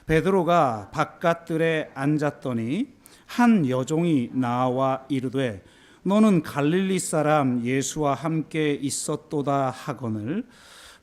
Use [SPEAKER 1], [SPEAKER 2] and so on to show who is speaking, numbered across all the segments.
[SPEAKER 1] 베드로가 바깥들에 앉았더니 한 여종이 나와 이르되 너는 갈릴리 사람 예수와 함께 있었도다 하거늘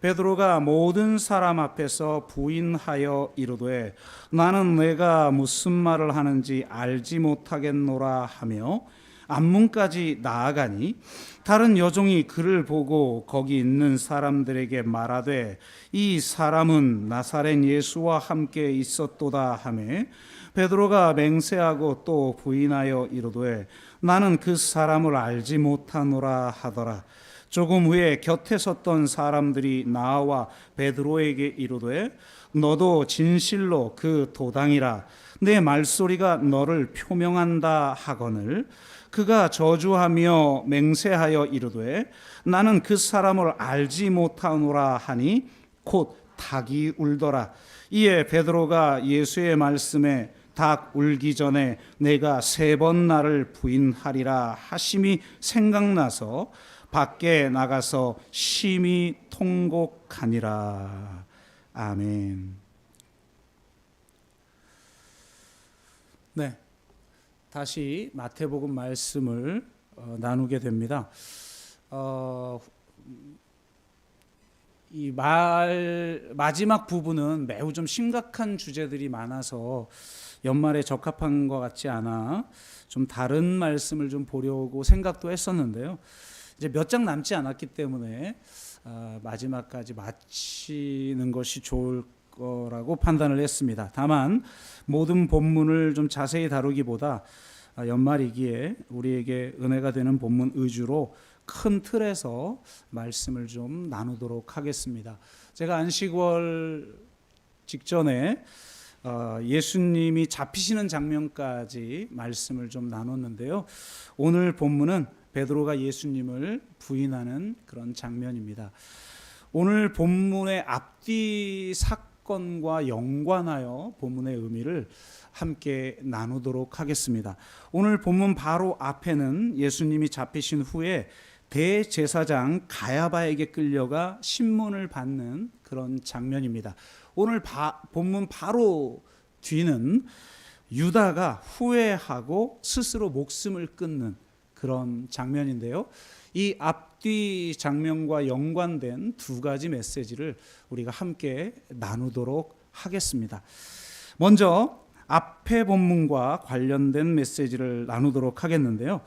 [SPEAKER 1] 베드로가 모든 사람 앞에서 부인하여 이르되 나는 내가 무슨 말을 하는지 알지 못하겠노라 하며 앞문까지 나아가니 다른 여종이 그를 보고 거기 있는 사람들에게 말하되 이 사람은 나사렛 예수와 함께 있었도다 하매 베드로가 맹세하고 또 부인하여 이르되 나는 그 사람을 알지 못하노라 하더라. 조금 후에 곁에 섰던 사람들이 나와 베드로에게 이르되 너도 진실로 그 도당이라 내 말소리가 너를 표명한다 하거늘 그가 저주하며 맹세하여 이르되 나는 그 사람을 알지 못하노라 하니 곧 닭이 울더라. 이에 베드로가 예수의 말씀에 닭 울기 전에 내가 3번 나를 부인하리라 하심이 생각나서 밖에 나가서 심히 통곡하니라. 아멘. 네, 다시 마태복음 말씀을 나누게 됩니다. 이 마지막 부분은 매우 좀 심각한 주제들이 많아서 연말에 적합한 것 같지 않아 좀 다른 말씀을 좀 보려고 생각도 했었는데요. 이제 몇 장 남지 않았기 때문에 마지막까지 마치는 것이 좋을 거라고 판단을 했습니다. 다만 모든 본문을 좀 자세히 다루기보다 연말이기에 우리에게 은혜가 되는 본문 위주로 큰 틀에서 말씀을 좀 나누도록 하겠습니다. 제가 안식월 직전에 예수님이 잡히시는 장면까지 말씀을 좀 나눴는데요. 오늘 본문은 베드로가 예수님을 부인하는 그런 장면입니다. 오늘 본문의 앞뒤 사건과 연관하여 본문의 의미를 함께 나누도록 하겠습니다. 오늘 본문 바로 앞에는 예수님이 잡히신 후에 대제사장 가야바에게 끌려가 신문을 받는 그런 장면입니다. 오늘 본문 바로 뒤는 유다가 후회하고 스스로 목숨을 끊는 그런 장면인데요. 이 앞뒤 장면과 연관된 2가지 메시지를 우리가 함께 나누도록 하겠습니다. 먼저 앞에 본문과 관련된 메시지를 나누도록 하겠는데요.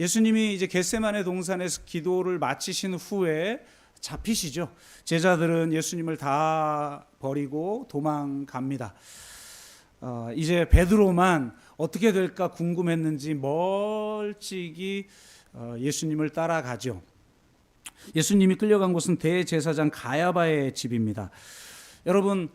[SPEAKER 1] 예수님이 이제 겟세마네 동산에서 기도를 마치신 후에 잡히시죠. 제자들은 예수님을 다 버리고 도망갑니다. 이제 베드로만 어떻게 될까 궁금했는지 멀찍이 예수님을 따라가죠. 예수님이 끌려간 곳은 대제사장 가야바의 집입니다. 여러분,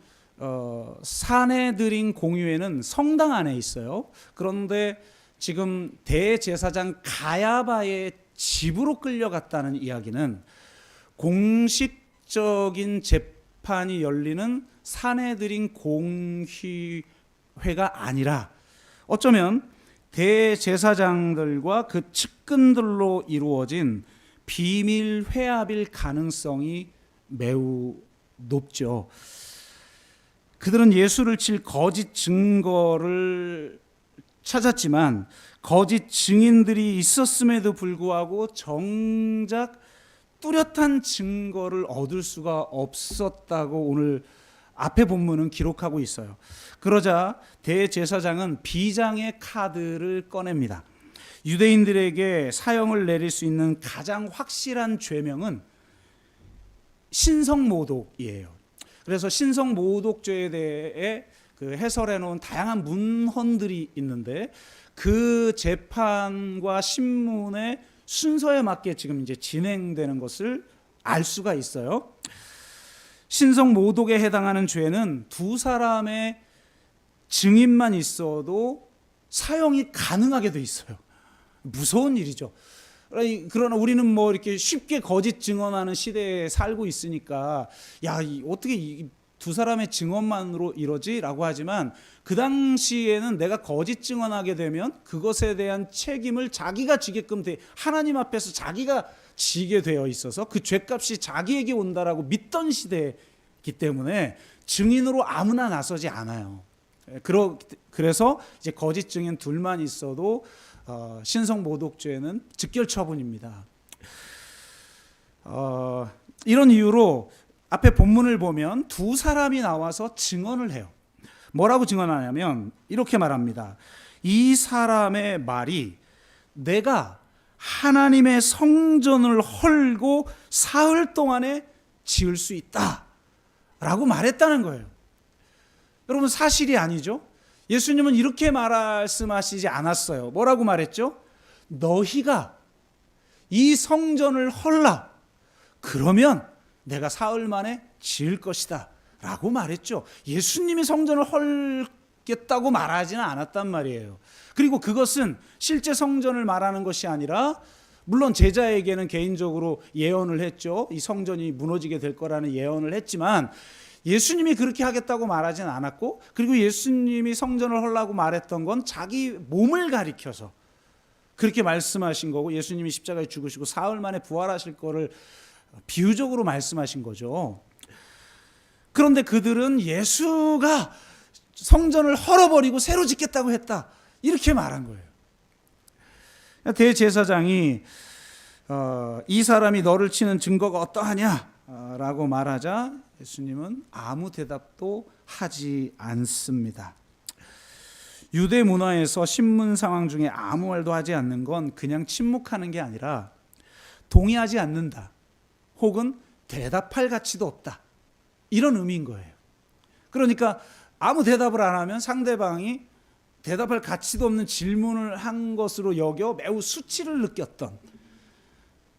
[SPEAKER 1] 사내들인 공유회는 성당 안에 있어요. 그런데 지금 대제사장 가야바의 집으로 끌려갔다는 이야기는 공식적인 재판이 열리는 사내들인 공회가 아니라 어쩌면 대제사장들과 그 측근들로 이루어진 비밀 회합일 가능성이 매우 높죠. 그들은 예수를 칠 거짓 증거를 찾았지만 거짓 증인들이 있었음에도 불구하고 정작 뚜렷한 증거를 얻을 수가 없었다고 오늘 앞에 본문은 기록하고 있어요. 그러자 대제사장은 비장의 카드를 꺼냅니다. 유대인들에게 사형을 내릴 수 있는 가장 확실한 죄명은 신성모독이에요. 그래서 신성모독죄에 대해 해설해 놓은 다양한 문헌들이 있는데 그 재판과 신문의 순서에 맞게 지금 이제 진행되는 것을 알 수가 있어요. 신성모독에 해당하는 죄는 2사람의 증인만 있어도 사형이 가능하게 돼 있어요. 무서운 일이죠. 그러나 우리는 뭐 이렇게 쉽게 거짓 증언하는 시대에 살고 있으니까 어떻게 2사람의 증언만으로 이러지라고 하지만 그 당시에는 내가 거짓 증언하게 되면 그것에 대한 책임을 자기가 지게끔 하나님 앞에서 자기가 지게 되어 있어서 그 죄값이 자기에게 온다라고 믿던 시대이기 때문에 증인으로 아무나 나서지 않아요. 그래서 이제 거짓 증인 둘만 있어도 신성 모독죄는 즉결 처분입니다. 이런 이유로 앞에 본문을 보면 두 사람이 나와서 증언을 해요. 뭐라고 증언하냐면 이렇게 말합니다. 이 사람의 말이 내가 하나님의 성전을 헐고 사흘 동안에 지을 수 있다 라고 말했다는 거예요. 여러분, 사실이 아니죠? 예수님은 이렇게 말씀하시지 않았어요. 뭐라고 말했죠? 너희가 이 성전을 헐라, 그러면 내가 사흘 만에 지을 것이다 라고 말했죠. 예수님이 성전을 헐겠다고 말하지는 않았단 말이에요. 그리고 그것은 실제 성전을 말하는 것이 아니라, 물론 제자에게는 개인적으로 예언을 했죠. 이 성전이 무너지게 될 거라는 예언을 했지만 예수님이 그렇게 하겠다고 말하진 않았고, 그리고 예수님이 성전을 헐라고 말했던 건 자기 몸을 가리켜서 그렇게 말씀하신 거고, 예수님이 십자가에 죽으시고 사흘 만에 부활하실 거를 비유적으로 말씀하신 거죠. 그런데 그들은 예수가 성전을 헐어버리고 새로 짓겠다고 했다, 이렇게 말한 거예요. 대제사장이 이 사람이 너를 치는 증거가 어떠하냐 라고 말하자 예수님은 아무 대답도 하지 않습니다. 유대 문화에서 신문 상황 중에 아무 말도 하지 않는 건 그냥 침묵하는 게 아니라 동의하지 않는다, 혹은 대답할 가치도 없다, 이런 의미인 거예요. 그러니까 아무 대답을 안 하면 상대방이 대답할 가치도 없는 질문을 한 것으로 여겨 매우 수치를 느꼈던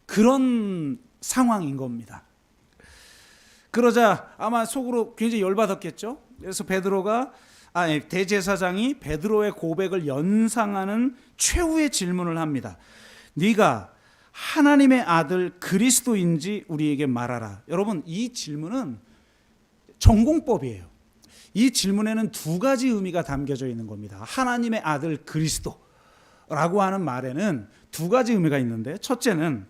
[SPEAKER 1] 그런 상황인 겁니다. 그러자 아마 속으로 굉장히 열받았겠죠. 그래서 대제사장이 베드로의 고백을 연상하는 최후의 질문을 합니다. 네가 하나님의 아들 그리스도인지 우리에게 말하라. 여러분, 이 질문은 전공법이에요. 이 질문에는 두 가지 의미가 담겨져 있는 겁니다. 하나님의 아들 그리스도라고 하는 말에는 두 가지 의미가 있는데, 첫째는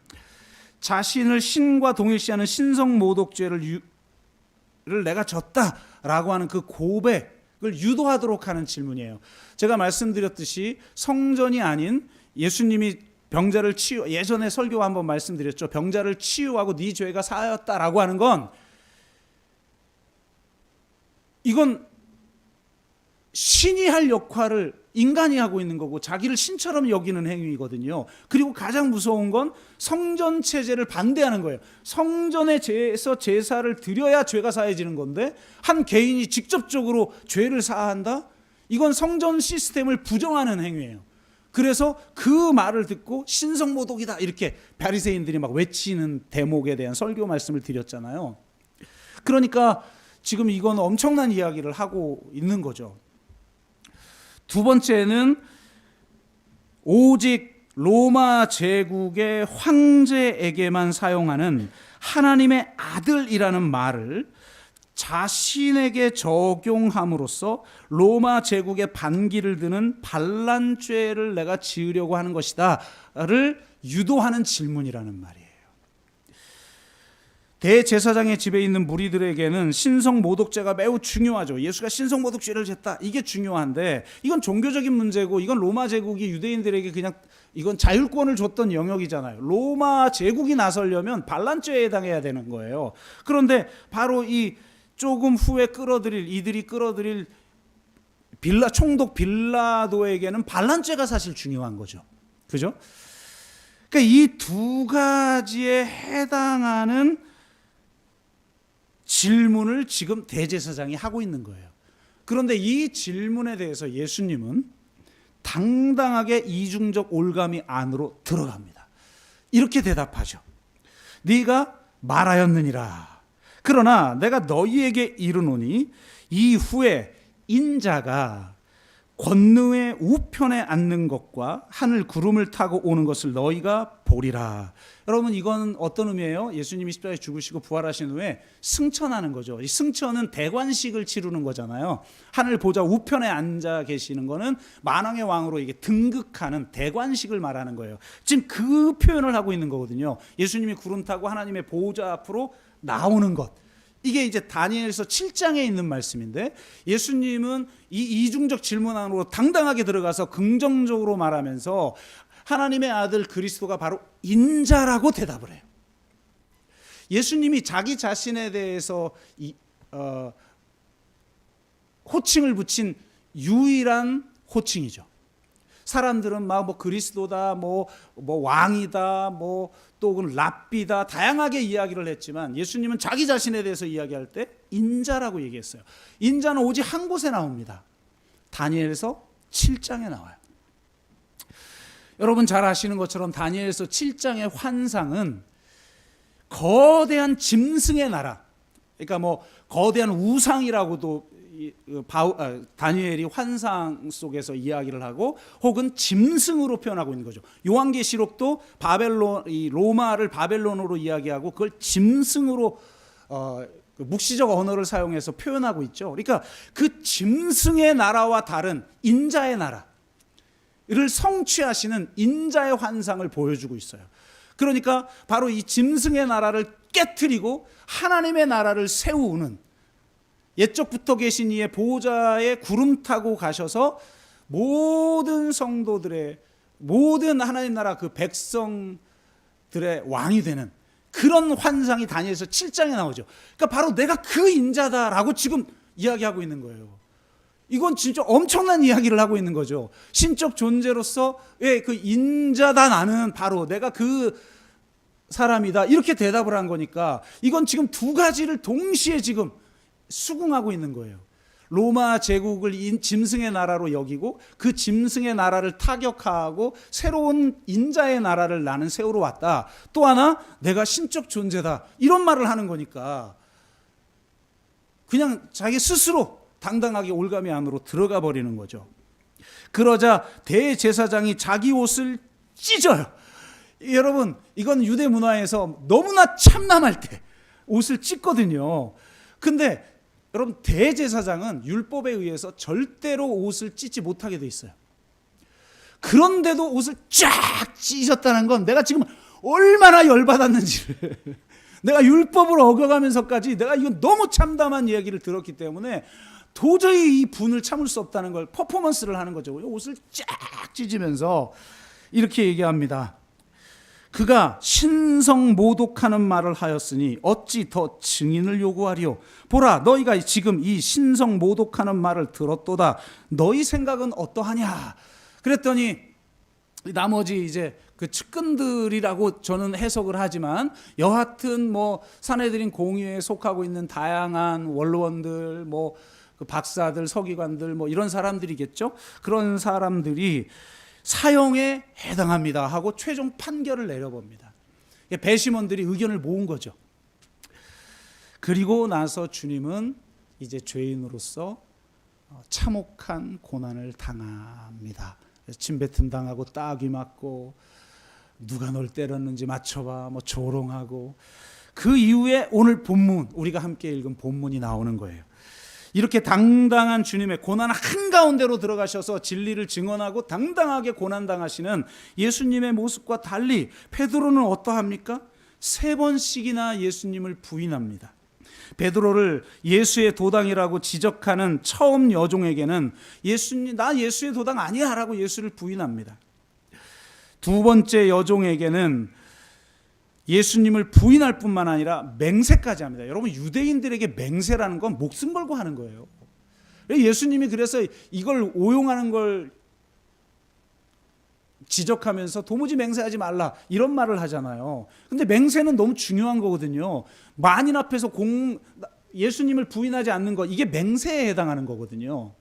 [SPEAKER 1] 자신을 신과 동일시하는 신성 모독죄를 내가 졌다라고 하는 그 고백을 유도하도록 하는 질문이에요. 제가 말씀드렸듯이 성전이 아닌 예수님이 병자를 예전에 설교 한번 말씀드렸죠. 병자를 치유하고 네 죄가 사하였다라고 하는 건, 이건 신이 할 역할을 인간이 하고 있는 거고 자기를 신처럼 여기는 행위거든요. 그리고 가장 무서운 건 성전 체제를 반대하는 거예요. 성전에서 제사를 드려야 죄가 사해지는 건데 한 개인이 직접적으로 죄를 사한다? 이건 성전 시스템을 부정하는 행위예요. 그래서 그 말을 듣고 신성모독이다 이렇게 바리새인들이 막 외치는 대목에 대한 설교 말씀을 드렸잖아요. 그러니까 지금 이건 엄청난 이야기를 하고 있는 거죠. 두 번째는 오직 로마 제국의 황제에게만 사용하는 하나님의 아들이라는 말을 자신에게 적용함으로써 로마 제국의 반기를 드는 반란죄를 내가 지으려고 하는 것이다를 유도하는 질문이라는 말이에요. 대제사장의 집에 있는 무리들에게는 신성모독죄가 매우 중요하죠. 예수가 신성모독죄를 졌다, 이게 중요한데 이건 종교적인 문제고, 이건 로마 제국이 유대인들에게 그냥 이건 자율권을 줬던 영역이잖아요. 로마 제국이 나서려면 반란죄에 해당해야 되는 거예요. 그런데 바로 이 조금 후에 이들이 끌어들일 총독 빌라도에게는 반란죄가 사실 중요한 거죠. 그죠? 그러니까 이 두 가지에 해당하는 질문을 지금 대제사장이 하고 있는 거예요. 그런데 이 질문에 대해서 예수님은 당당하게 이중적 올가미 안으로 들어갑니다. 이렇게 대답하죠. 네가 말하였느니라. 그러나 내가 너희에게 이르노니 이후에 인자가 권능의 우편에 앉는 것과 하늘 구름을 타고 오는 것을 너희가 보리라. 여러분, 이건 어떤 의미예요? 예수님이 십자가에 죽으시고 부활하신 후에 승천하는 거죠. 이 승천은 대관식을 치르는 거잖아요. 하늘 보좌 우편에 앉아 계시는 거는 만왕의 왕으로 이게 등극하는 대관식을 말하는 거예요. 지금 그 표현을 하고 있는 거거든요. 예수님이 구름 타고 하나님의 보좌 앞으로 나오는 것, 이게 이제 다니엘서 7장에 있는 말씀인데, 예수님은 이 이중적 질문 안으로 당당하게 들어가서 긍정적으로 말하면서 하나님의 아들 그리스도가 바로 인자라고 대답을 해요. 예수님이 자기 자신에 대해서 호칭을 붙인 유일한 호칭이죠. 사람들은 막 뭐 그리스도다, 뭐 왕이다, 뭐 또는 랍비다, 다양하게 이야기를 했지만 예수님은 자기 자신에 대해서 이야기할 때 인자라고 얘기했어요. 인자는 오직 한 곳에 나옵니다. 다니엘서 7장에 나와요. 여러분 잘 아시는 것처럼 다니엘서 7장의 환상은 거대한 짐승의 나라, 그러니까 뭐 거대한 우상이라고도 다니엘이 환상 속에서 이야기를 하고, 혹은 짐승으로 표현하고 있는 거죠. 요한계시록도 로마를 바벨론으로 이야기하고 그걸 짐승으로 묵시적 언어를 사용해서 표현하고 있죠. 그러니까 그 짐승의 나라와 다른 인자의 나라를 성취하시는 인자의 환상을 보여주고 있어요. 그러니까 바로 이 짐승의 나라를 깨트리고 하나님의 나라를 세우는, 옛적부터 계신 이의 보호자의 구름 타고 가셔서 모든 성도들의, 모든 하나님 나라 그 백성들의 왕이 되는 그런 환상이 다니엘서 7장에 나오죠. 그러니까 바로 내가 그 인자다라고 지금 이야기하고 있는 거예요. 이건 진짜 엄청난 이야기를 하고 있는 거죠. 신적 존재로서 그 인자다, 나는 바로 내가 그 사람이다, 이렇게 대답을 한 거니까 이건 지금 두 가지를 동시에 지금 수긍하고 있는 거예요. 로마 제국을 짐승의 나라로 여기고 그 짐승의 나라를 타격하고 새로운 인자의 나라를 나는 세우러 왔다. 또 하나, 내가 신적 존재다, 이런 말을 하는 거니까 그냥 자기 스스로 당당하게 올가미 안으로 들어가 버리는 거죠. 그러자 대제사장이 자기 옷을 찢어요. 여러분, 이건 유대 문화에서 너무나 참남할 때 옷을 찢거든요. 근데 여러분, 대제사장은 율법에 의해서 절대로 옷을 찢지 못하게 돼 있어요. 그런데도 옷을 쫙 찢었다는 건 내가 지금 얼마나 열받았는지를 내가 율법을 어겨가면서까지 내가 이건 너무 참담한 이야기를 들었기 때문에 도저히 이 분을 참을 수 없다는 걸 퍼포먼스를 하는 거죠. 옷을 쫙 찢으면서 이렇게 얘기합니다. 그가 신성모독하는 말을 하였으니 어찌 더 증인을 요구하리요? 보라, 너희가 지금 이 신성모독하는 말을 들었도다. 너희 생각은 어떠하냐? 그랬더니 나머지 이제 그 측근들이라고 저는 해석을 하지만, 여하튼 뭐 사내들인 공의회에 속하고 있는 다양한 원로원들, 뭐 그 박사들, 서기관들, 뭐 이런 사람들이겠죠. 그런 사람들이 사형에 해당합니다 하고 최종 판결을 내려봅니다. 배심원들이 의견을 모은 거죠. 그리고 나서 주님은 이제 죄인으로서 참혹한 고난을 당합니다. 침뱉음 당하고 따귀 맞고, 누가 널 때렸는지 맞춰봐, 뭐 조롱하고, 그 이후에 오늘 본문, 우리가 함께 읽은 본문이 나오는 거예요. 이렇게 당당한 주님의 고난 한가운데로 들어가셔서 진리를 증언하고 당당하게 고난당하시는 예수님의 모습과 달리 베드로는 어떠합니까? 3번씩이나 예수님을 부인합니다. 베드로를 예수의 도당이라고 지적하는 처음 여종에게는 예수님, 나 예수의 도당 아니야 라고 예수를 부인합니다. 두 번째 여종에게는 예수님을 부인할 뿐만 아니라 맹세까지 합니다. 여러분, 유대인들에게 맹세라는 건 목숨 걸고 하는 거예요. 예수님이 그래서 이걸 오용하는 걸 지적하면서 도무지 맹세하지 말라, 이런 말을 하잖아요. 근데 맹세는 너무 중요한 거거든요. 만인 앞에서 예수님을 부인하지 않는 것, 이게 맹세에 해당하는 거거든요.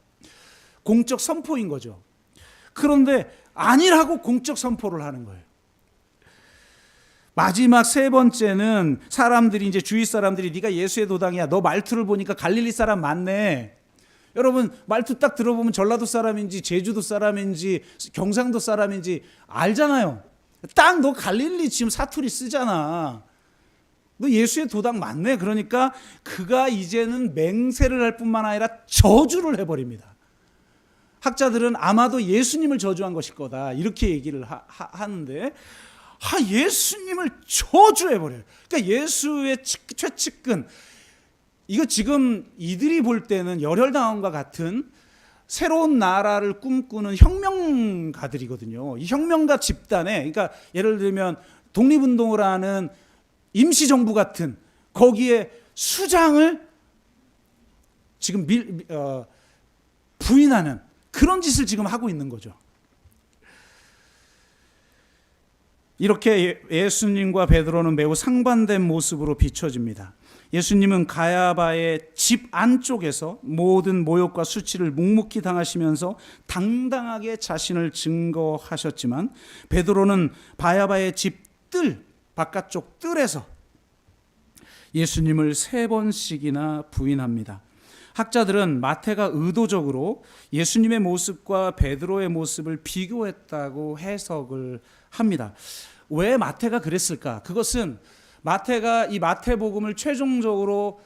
[SPEAKER 1] 공적 선포인 거죠. 그런데 아니라고 공적 선포를 하는 거예요. 마지막 3번째는 사람들이, 이제 주위 사람들이 네가 예수의 도당이야, 너 말투를 보니까 갈릴리 사람 맞네. 여러분, 말투 딱 들어보면 전라도 사람인지 제주도 사람인지 경상도 사람인지 알잖아요. 딱 너 갈릴리 지금 사투리 쓰잖아. 너 예수의 도당 맞네. 그러니까 그가 이제는 맹세를 할 뿐만 아니라 저주를 해버립니다. 학자들은 아마도 예수님을 저주한 것일 거다, 이렇게 얘기를 하는데, 예수님을 저주해버려요. 그러니까 예수의 최측근, 이거 지금 이들이 볼 때는 열혈당원과 같은 새로운 나라를 꿈꾸는 혁명가들이거든요. 이 혁명가 집단에, 그러니까 예를 들면 독립운동을 하는 임시정부 같은 거기에 수장을 지금 부인하는 그런 짓을 지금 하고 있는 거죠. 이렇게 예수님과 베드로는 매우 상반된 모습으로 비춰집니다. 예수님은 가야바의 집 안쪽에서 모든 모욕과 수치를 묵묵히 당하시면서 당당하게 자신을 증거하셨지만, 베드로는 바야바의 집 뜰, 바깥쪽 뜰에서 예수님을 3번씩이나 부인합니다. 학자들은 마태가 의도적으로 예수님의 모습과 베드로의 모습을 비교했다고 해석을 합니다. 왜 마태가 그랬을까? 그것은 마태가 이 마태복음을 최종적으로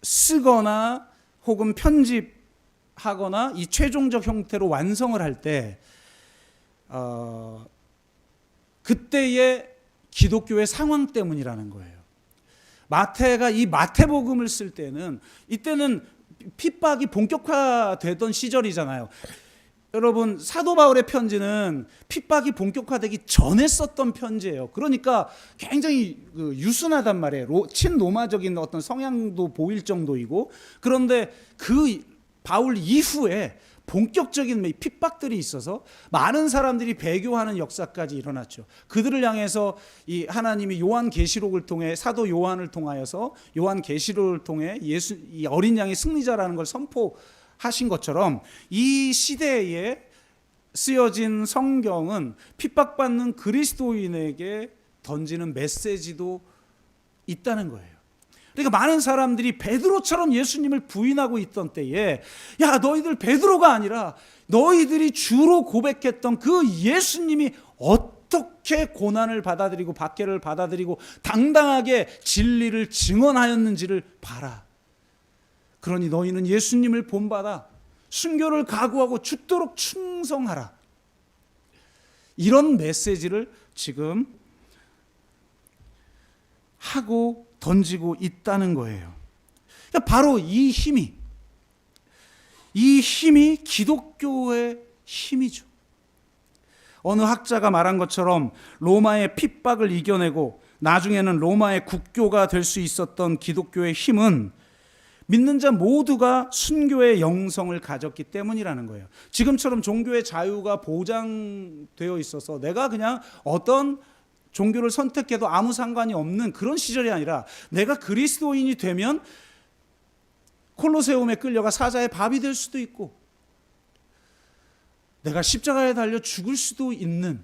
[SPEAKER 1] 쓰거나 혹은 편집하거나 이 최종적 형태로 완성을 할 때 그때의 기독교의 상황 때문이라는 거예요. 마태가 이 마태복음을 쓸 때는, 이때는 핍박이 본격화되던 시절이잖아요. 여러분, 사도 바울의 편지는 핍박이 본격화되기 전에 썼던 편지예요. 그러니까 굉장히 유순하단 말이에요. 친로마적인 어떤 성향도 보일 정도이고, 그런데 그 바울 이후에 본격적인 핍박들이 있어서 많은 사람들이 배교하는 역사까지 일어났죠. 그들을 향해서 이 하나님이 요한계시록을 통해, 사도 요한을 통하여서 요한계시록을 통해 이 어린 양의 승리자라는 걸 선포하신 것처럼, 이 시대에 쓰여진 성경은 핍박받는 그리스도인에게 던지는 메시지도 있다는 거예요. 그러니까 많은 사람들이 베드로처럼 예수님을 부인하고 있던 때에, 야, 너희들 베드로가 아니라 너희들이 주로 고백했던 그 예수님이 어떻게 고난을 받아들이고 박해를 받아들이고 당당하게 진리를 증언하였는지를 봐라. 그러니 너희는 예수님을 본받아 순교를 각오하고 죽도록 충성하라. 이런 메시지를 지금 하고 던지고 있다는 거예요. 그러니까 바로 이 힘이 기독교의 힘이죠. 어느 학자가 말한 것처럼 로마의 핍박을 이겨내고 나중에는 로마의 국교가 될 수 있었던 기독교의 힘은 믿는 자 모두가 순교의 영성을 가졌기 때문이라는 거예요. 지금처럼 종교의 자유가 보장되어 있어서 내가 그냥 어떤 종교를 선택해도 아무 상관이 없는 그런 시절이 아니라, 내가 그리스도인이 되면 콜로세움에 끌려가 사자의 밥이 될 수도 있고, 내가 십자가에 달려 죽을 수도 있는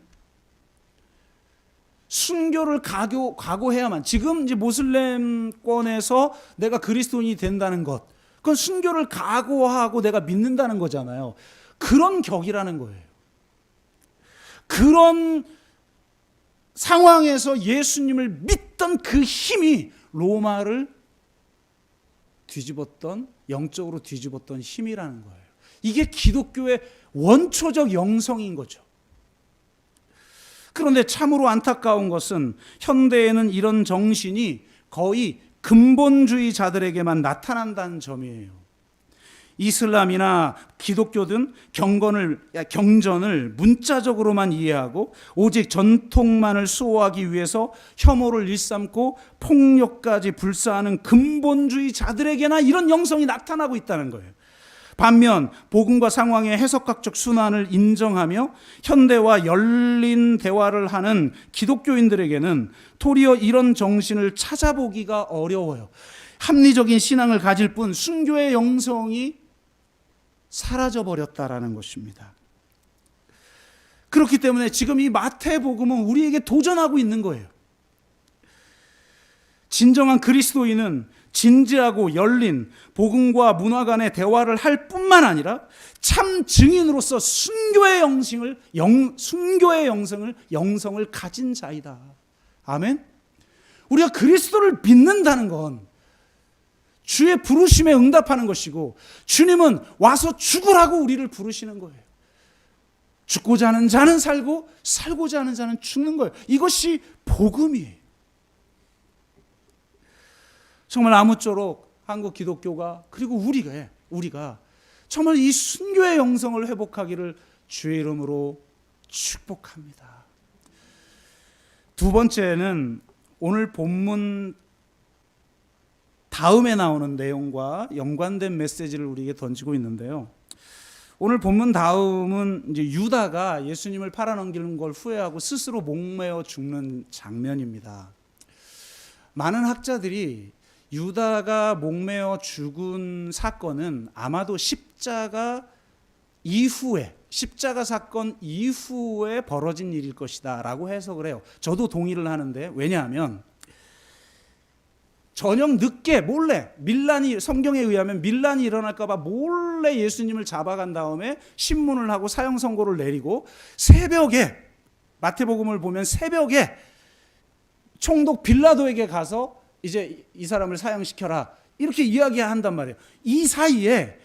[SPEAKER 1] 순교를 각오해야만. 지금 이제 모슬렘권에서 내가 그리스도인이 된다는 것, 그건 순교를 각오하고 내가 믿는다는 거잖아요. 그런 격이라는 거예요. 그런 상황에서 예수님을 믿던 그 힘이 로마를 뒤집었던, 영적으로 뒤집었던 힘이라는 거예요. 이게 기독교의 원초적 영성인 거죠. 그런데 참으로 안타까운 것은 현대에는 이런 정신이 거의 근본주의자들에게만 나타난다는 점이에요. 이슬람이나 기독교든 경전을 문자적으로만 이해하고 오직 전통만을 수호하기 위해서 혐오를 일삼고 폭력까지 불사하는 근본주의자들에게나 이런 영성이 나타나고 있다는 거예요. 반면 복음과 상황의 해석학적 순환을 인정하며 현대와 열린 대화를 하는 기독교인들에게는 도리어 이런 정신을 찾아보기가 어려워요. 합리적인 신앙을 가질 뿐 순교의 영성이 사라져버렸다라는 것입니다. 그렇기 때문에 지금 이 마태복음은 우리에게 도전하고 있는 거예요. 진정한 그리스도인은 진지하고 열린 복음과 문화 간의 대화를 할 뿐만 아니라 참 증인으로서 순교의 영성을 가진 자이다. 아멘. 우리가 그리스도를 믿는다는 건 주의 부르심에 응답하는 것이고, 주님은 와서 죽으라고 우리를 부르시는 거예요. 죽고자 하는 자는 살고 살고자 하는 자는 죽는 거예요. 이것이 복음이에요. 정말 아무쪼록 한국 기독교가 그리고 우리가 정말 이 순교의 영성을 회복하기를 주의 이름으로 축복합니다. 두 번째는 오늘 본문 다음에 나오는 내용과 연관된 메시지를 우리에게 던지고 있는데요. 오늘 본문 다음은 이제 유다가 예수님을 팔아넘기는 걸 후회하고 스스로 목매어 죽는 장면입니다. 많은 학자들이 유다가 목매어 죽은 사건은 아마도 십자가 사건 이후에 벌어진 일일 것이다 라고 해석을 해요. 저도 동의를 하는데, 왜냐하면 저녁 늦게 몰래 성경에 의하면 밀란이 일어날까 봐 몰래 예수님을 잡아간 다음에 신문을 하고 사형 선고를 내리고 새벽에, 마태복음을 보면 새벽에 총독 빌라도에게 가서 이제 이 사람을 사형시켜라 이렇게 이야기한단 말이에요. 이 사이에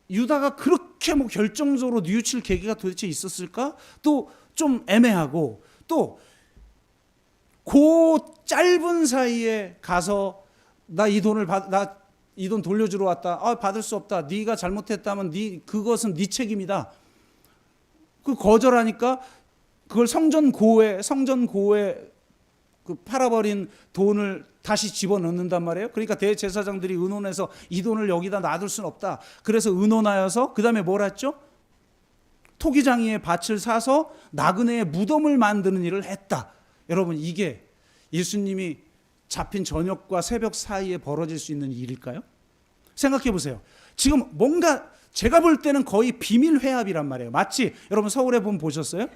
[SPEAKER 1] 유다가 그렇게 결정적으로 뉘우칠 계기가 도대체 있었을까? 또 좀 애매하고, 또 그 짧은 사이에 가서 나 이 돈 돌려주러 왔다. 받을 수 없다. 네가 잘못했다면 그것은 네 책임이다. 그 거절하니까 그걸 성전고에 그 팔아버린 돈을 다시 집어넣는단 말이에요. 그러니까 대제사장들이 의논해서 이 돈을 여기다 놔둘 수는 없다. 그래서 의논하여서 그 다음에 뭘 했죠? 토기장이의 밭을 사서 나그네의 무덤을 만드는 일을 했다. 여러분, 이게 예수님이 잡힌 저녁과 새벽 사이에 벌어질 수 있는 일일까요? 생각해 보세요. 지금 뭔가 제가 볼 때는 거의 비밀 회합이란 말이에요. 마치 여러분 서울에 보셨어요?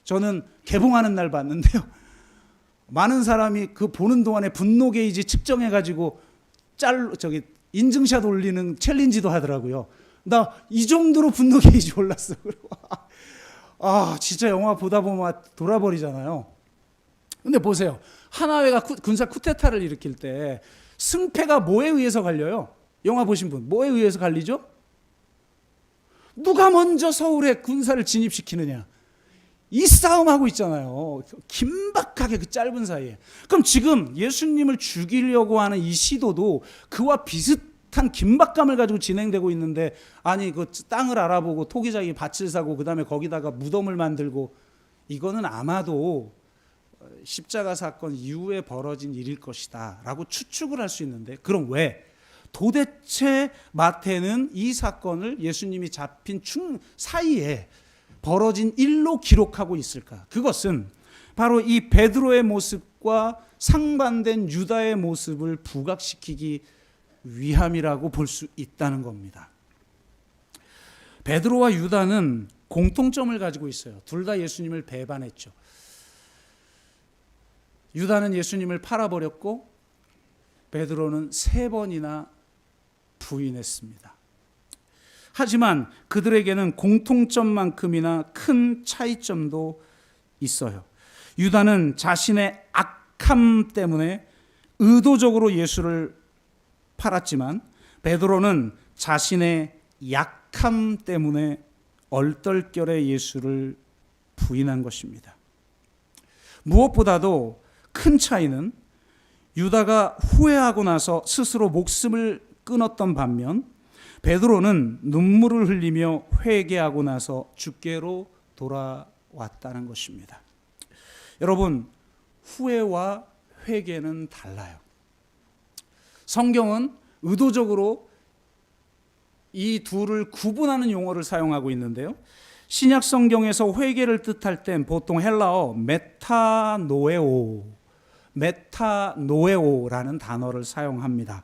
[SPEAKER 1] 저는 개봉하는 날 봤는데요. 많은 사람이 그 보는 동안에 분노 게이지 측정해 가지고 인증샷 올리는 챌린지도 하더라고요. 나 이 정도로 분노 게이지 올랐어. 진짜 영화 보다 보면 돌아버리잖아요. 근데 보세요. 하나회가 군사 쿠데타를 일으킬 때 승패가 뭐에 의해서 갈려요? 영화 보신 분, 뭐에 의해서 갈리죠? 누가 먼저 서울에 군사를 진입시키느냐. 이 싸움하고 있잖아요. 긴박하게 그 짧은 사이에. 그럼 지금 예수님을 죽이려고 하는 이 시도도 그와 비슷한 긴박감을 가지고 진행되고 있는데, 아니 그 땅을 알아보고 토기장이 밭을 사고 그 다음에 거기다가 무덤을 만들고, 이거는 아마도 십자가 사건 이후에 벌어진 일일 것이다 라고 추측을 할 수 있는데, 그럼 왜 도대체 마태는 이 사건을 예수님이 잡힌 사이에 벌어진 일로 기록하고 있을까? 그것은 바로 이 베드로의 모습과 상반된 유다의 모습을 부각시키기 위함이라고 볼 수 있다는 겁니다. 베드로와 유다는 공통점을 가지고 있어요. 둘 다 예수님을 배반했죠. 유다는 예수님을 팔아버렸고 베드로는 3번이나 부인했습니다. 하지만 그들에게는 공통점만큼이나 큰 차이점도 있어요. 유다는 자신의 악함 때문에 의도적으로 예수를 팔았지만 베드로는 자신의 약함 때문에 얼떨결에 예수를 부인한 것입니다. 무엇보다도 큰 차이는 유다가 후회하고 나서 스스로 목숨을 끊었던 반면 베드로는 눈물을 흘리며 회개하고 나서 주께로 돌아왔다는 것입니다. 여러분, 후회와 회개는 달라요. 성경은 의도적으로 이 둘을 구분하는 용어를 사용하고 있는데요. 신약 성경에서 회개를 뜻할 땐 보통 헬라어 메타노에오라는 단어를 사용합니다.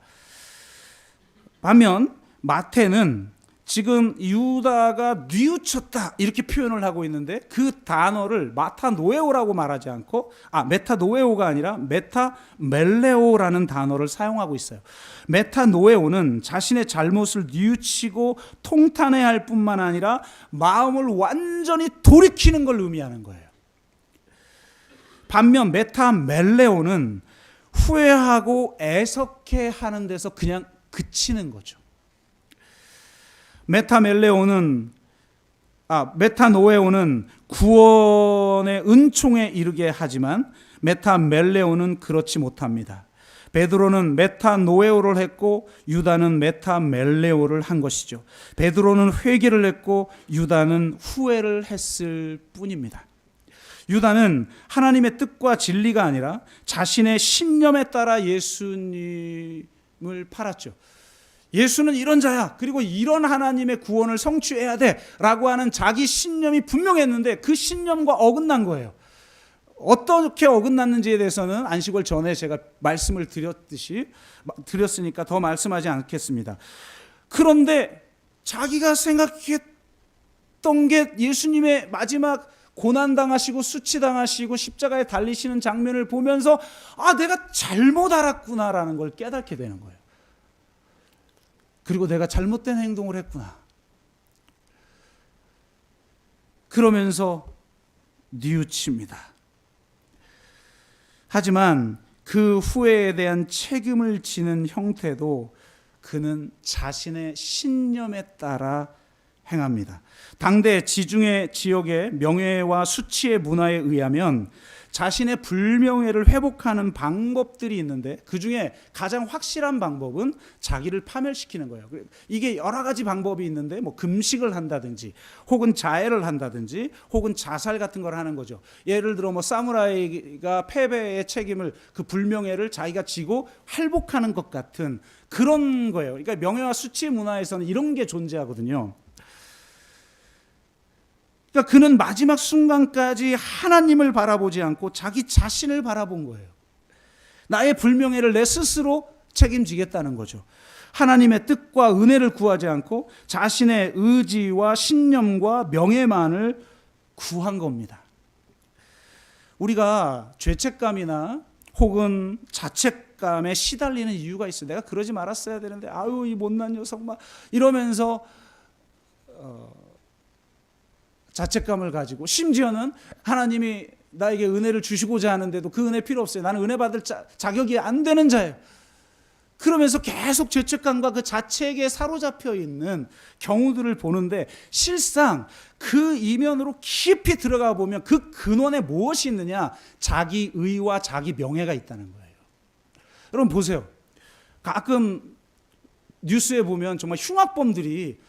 [SPEAKER 1] 반면 마태는 지금 유다가 뉘우쳤다 이렇게 표현을 하고 있는데, 그 단어를 마타노에오라고 말하지 않고 메타노에오가 아니라 메타멜레오라는 단어를 사용하고 있어요. 메타노에오는 자신의 잘못을 뉘우치고 통탄해야 할 뿐만 아니라 마음을 완전히 돌이키는 걸 의미하는 거예요. 반면 메타멜레오는 후회하고 애석해 하는 데서 그냥 그치는 거죠. 메타노에오는 구원의 은총에 이르게 하지만 메타멜레오는 그렇지 못합니다. 베드로는 메타노에오를 했고 유다는 메타멜레오를 한 것이죠. 베드로는 회개를 했고 유다는 후회를 했을 뿐입니다. 유다는 하나님의 뜻과 진리가 아니라 자신의 신념에 따라 예수님을 팔았죠. 예수는 이런 자야, 그리고 이런 하나님의 구원을 성취해야 돼 라고 하는 자기 신념이 분명했는데 그 신념과 어긋난 거예요. 어떻게 어긋났는지에 대해서는 안식월 전에 제가 말씀을 드렸으니까 더 말씀하지 않겠습니다. 그런데 자기가 생각했던 게 예수님의 마지막 고난당하시고 수치당하시고 십자가에 달리시는 장면을 보면서 내가 잘못 알았구나라는 걸 깨닫게 되는 거예요. 그리고 내가 잘못된 행동을 했구나. 그러면서 뉘우칩니다. 하지만 그 후회에 대한 책임을 지는 형태도 그는 자신의 신념에 따라 행합니다. 당대 지중해 지역의 명예와 수치의 문화에 의하면 자신의 불명예를 회복하는 방법들이 있는데 그 중에 가장 확실한 방법은 자기를 파멸시키는 거예요. 이게 여러 가지 방법이 있는데 뭐 금식을 한다든지 혹은 자해를 한다든지 혹은 자살 같은 걸 하는 거죠. 예를 들어 뭐 사무라이가 패배의 책임을 그 불명예를 자기가 지고 할복하는 것 같은 그런 거예요. 그러니까 명예와 수치 문화에서는 이런 게 존재하거든요. 그러니까 그는 마지막 순간까지 하나님을 바라보지 않고 자기 자신을 바라본 거예요. 나의 불명예를 내 스스로 책임지겠다는 거죠. 하나님의 뜻과 은혜를 구하지 않고 자신의 의지와 신념과 명예만을 구한 겁니다. 우리가 죄책감이나 혹은 자책감에 시달리는 이유가 있어요. 내가 그러지 말았어야 되는데 아유 이 못난 녀석 막 이러면서 자책감을 가지고 심지어는 하나님이 나에게 은혜를 주시고자 하는데도 그 은혜 필요 없어요. 나는 은혜 받을 자격이 안 되는 자예요. 그러면서 계속 죄책감과 그 자책에 사로잡혀 있는 경우들을 보는데 실상 그 이면으로 깊이 들어가 보면 그 근원에 무엇이 있느냐? 자기 의와 자기 명예가 있다는 거예요. 여러분 보세요. 가끔 뉴스에 보면 정말 흉악범들이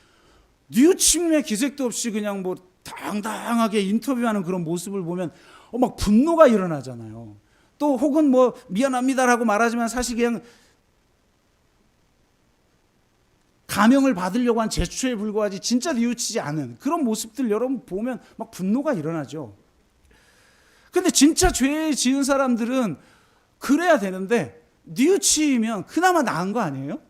[SPEAKER 1] 뉘우침의 기색도 없이 그냥 뭐 당당하게 인터뷰하는 그런 모습을 보면 막 분노가 일어나잖아요. 또 혹은 뭐 미안합니다라고 말하지만 사실 그냥 감형을 받으려고 한 제스처에 불과하지 진짜 뉘우치지 않은 그런 모습들 여러분 보면 막 분노가 일어나죠. 근데 진짜 죄 지은 사람들은 그래야 되는데 뉘우치면 그나마 나은 거 아니에요?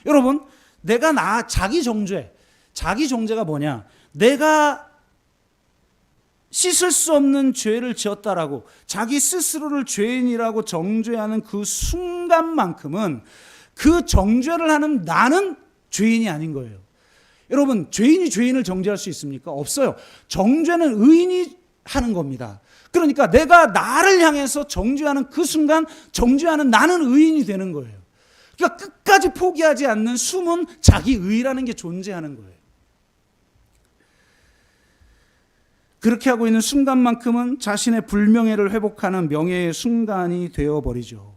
[SPEAKER 1] 여러분 내가 자기 정죄가 뭐냐? 내가 씻을 수 없는 죄를 지었다라고 자기 스스로를 죄인이라고 정죄하는 그 순간만큼은 그 정죄를 하는 나는 죄인이 아닌 거예요. 여러분 죄인이 죄인을 정죄할 수 있습니까? 없어요. 정죄는 의인이 하는 겁니다. 그러니까 내가 나를 향해서 정죄하는 그 순간 정죄하는 나는 의인이 되는 거예요. 그러니까 끝까지 포기하지 않는 숨은 자기 의라는 게 존재하는 거예요. 그렇게 하고 있는 순간만큼은 자신의 불명예를 회복하는 명예의 순간이 되어버리죠.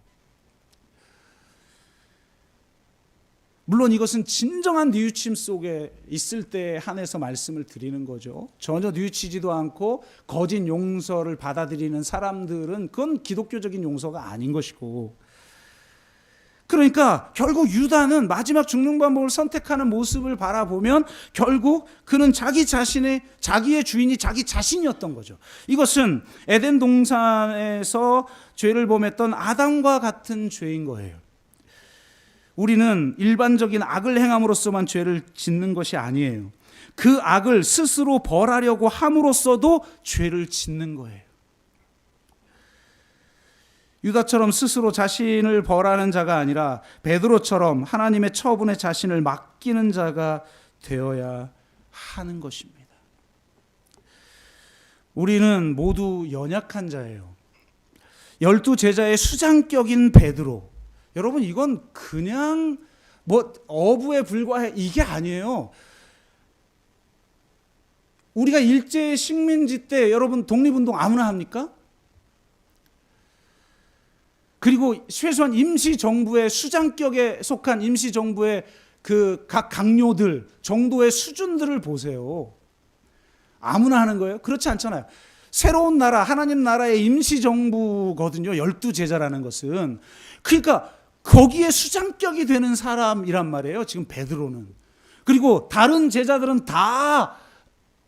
[SPEAKER 1] 물론 이것은 진정한 뉘우침 속에 있을 때 한해서 말씀을 드리는 거죠. 전혀 뉘우치지도 않고 거짓 용서를 받아들이는 사람들은 그건 기독교적인 용서가 아닌 것이고, 그러니까 결국 유다는 마지막 죽는 방법을 선택하는 모습을 바라보면 결국 그는 자기의 주인이 자기 자신이었던 거죠. 이것은 에덴 동산에서 죄를 범했던 아담과 같은 죄인 거예요. 우리는 일반적인 악을 행함으로써만 죄를 짓는 것이 아니에요. 그 악을 스스로 벌하려고 함으로써도 죄를 짓는 거예요. 유다처럼 스스로 자신을 벌하는 자가 아니라 베드로처럼 하나님의 처분에 자신을 맡기는 자가 되어야 하는 것입니다. 우리는 모두 연약한 자예요. 12제자의 수장격인 베드로, 여러분 이건 그냥 뭐 어부에 불과해 이게 아니에요. 우리가 일제 식민지 때 여러분 독립운동 아무나 합니까? 그리고 최소한 임시정부의 수장격에 속한 임시정부의 그 각 강요들 정도의 수준들을 보세요. 아무나 하는 거예요? 그렇지 않잖아요. 새로운 나라, 하나님 나라의 임시정부거든요. 12제자라는 것은. 그러니까 거기에 수장격이 되는 사람이란 말이에요. 지금 베드로는. 그리고 다른 제자들은 다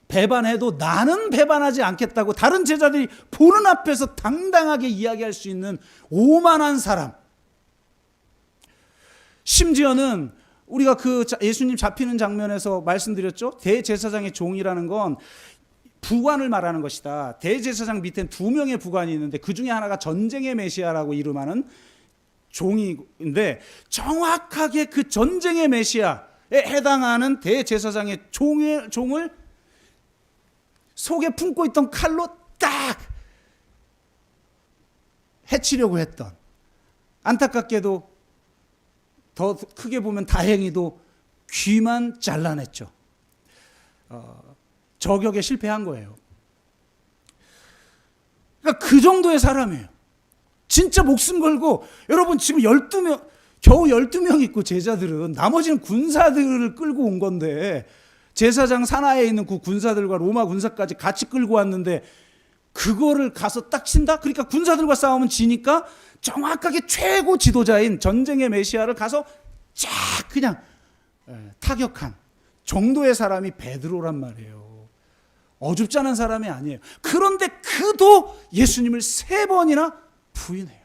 [SPEAKER 1] 배반해도 나는 배반하지 않겠다고 다른 제자들이 보는 앞에서 당당하게 이야기할 수 있는 오만한 사람. 심지어는 우리가 그 예수님 잡히는 장면에서 말씀드렸죠. 대제사장의 종이라는 건 부관을 말하는 것이다. 대제사장 밑엔 2명의 부관이 있는데 그 중에 하나가 전쟁의 메시아라고 이름하는 종인데, 정확하게 그 전쟁의 메시아에 해당하는 대제사장의 종을 속에 품고 있던 칼로 딱 해치려고 했던, 안타깝게도 더 크게 보면 다행히도 귀만 잘라냈죠. 저격에 실패한 거예요. 그러니까 그 정도의 사람이에요. 진짜 목숨 걸고, 여러분 지금 12명, 겨우 12명 있고 제자들은 나머지는 군사들을 끌고 온 건데, 제사장 산하에 있는 그 군사들과 로마 군사까지 같이 끌고 왔는데 그거를 가서 딱 친다? 그러니까 군사들과 싸우면 지니까 정확하게 최고 지도자인 전쟁의 메시아를 가서 쫙 그냥 타격한 정도의 사람이 베드로란 말이에요. 어줍지 않은 사람이 아니에요. 그런데 그도 예수님을 3번이나 부인해요.